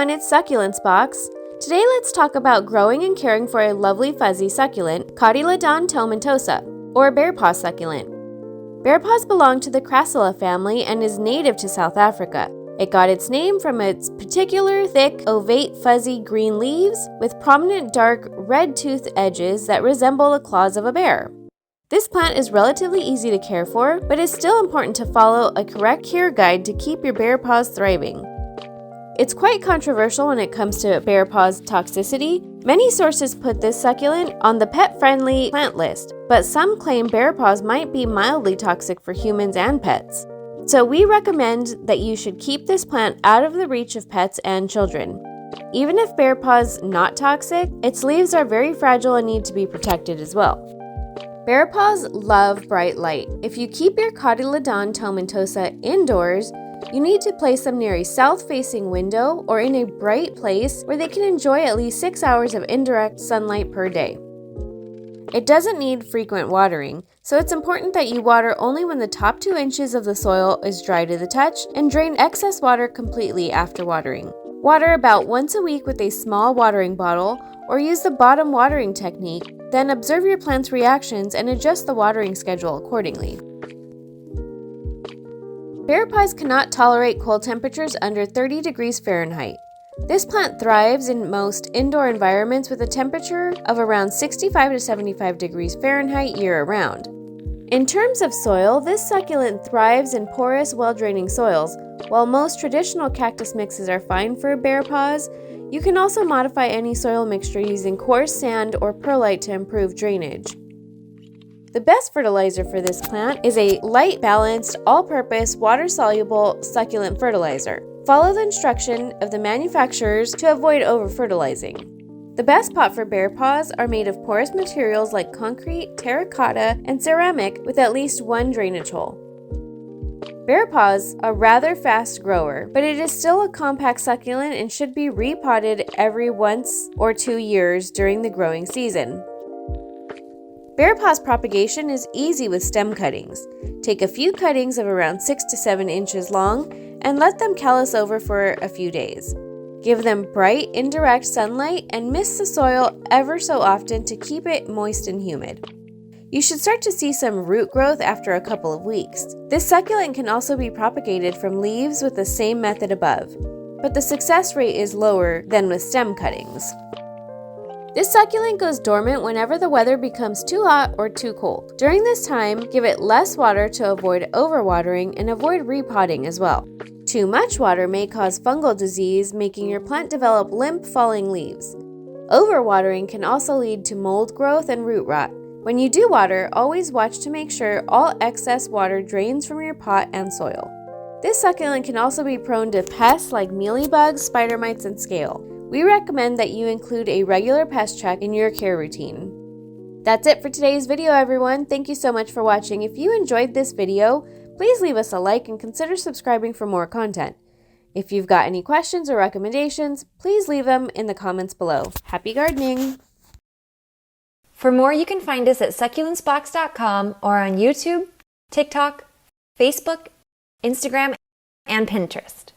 everyone, it's Succulents Box. Today let's talk about growing and caring for a lovely fuzzy succulent, Cotyledon Tomentosa, or bear paw succulent. Bear paws belong to the Crassula family and is native to South Africa. It got its name from its particular thick, ovate, fuzzy green leaves with prominent dark, red-toothed edges that resemble the claws of a bear. This plant is relatively easy to care for, but it's still important to follow a correct care guide to keep your bear paws thriving. It's quite controversial when it comes to bear paw's toxicity. Many sources put this succulent on the pet-friendly plant list, but some claim bear paws might be mildly toxic for humans and pets. So we recommend that you should keep this plant out of the reach of pets and children. Even if bear paw's not toxic, its leaves are very fragile and need to be protected as well. Bear paws love bright light. If you keep your Cotyledon Tomentosa indoors, you need to place them near a south-facing window or in a bright place where they can enjoy at least 6 hours of indirect sunlight per day. It doesn't need frequent watering, so it's important that you water only when the top 2 inches of the soil is dry to the touch and drain excess water completely after watering. Water about once a week with a small watering bottle or use the bottom watering technique, then observe your plant's reactions and adjust the watering schedule accordingly. Bear paws cannot tolerate cold temperatures under 30 degrees Fahrenheit. This plant thrives in most indoor environments with a temperature of around 65 to 75 degrees Fahrenheit year-round. In terms of soil, this succulent thrives in porous, well-draining soils. While most traditional cactus mixes are fine for bear paws, you can also modify any soil mixture using coarse sand or perlite to improve drainage. The best fertilizer for this plant is a light-balanced, all-purpose, water-soluble succulent fertilizer. Follow the instruction of the manufacturers to avoid over-fertilizing. The best pot for bear paws are made of porous materials like concrete, terracotta, and ceramic with at least one drainage hole. Bear paws are a rather fast grower, but it is still a compact succulent and should be repotted every 1 or 2 years during the growing season. Bear paw's propagation is easy with stem cuttings. Take a few cuttings of around 6 to 7 inches long and let them callus over for a few days. Give them bright, indirect sunlight and mist the soil ever so often to keep it moist and humid. You should start to see some root growth after a couple of weeks. This succulent can also be propagated from leaves with the same method above, but the success rate is lower than with stem cuttings. This succulent goes dormant whenever the weather becomes too hot or too cold. During this time, give it less water to avoid overwatering and avoid repotting as well. Too much water may cause fungal disease, making your plant develop limp, falling leaves. Overwatering can also lead to mold growth and root rot. When you do water, always watch to make sure all excess water drains from your pot and soil. This succulent can also be prone to pests like mealybugs, spider mites, and scale. We recommend that you include a regular pest check in your care routine. That's it for today's video, everyone. Thank you so much for watching. If you enjoyed this video, please leave us a like and consider subscribing for more content. If you've got any questions or recommendations, please leave them in the comments below. Happy gardening! For more, you can find us at succulentsbox.com or on YouTube, TikTok, Facebook, Instagram, and Pinterest.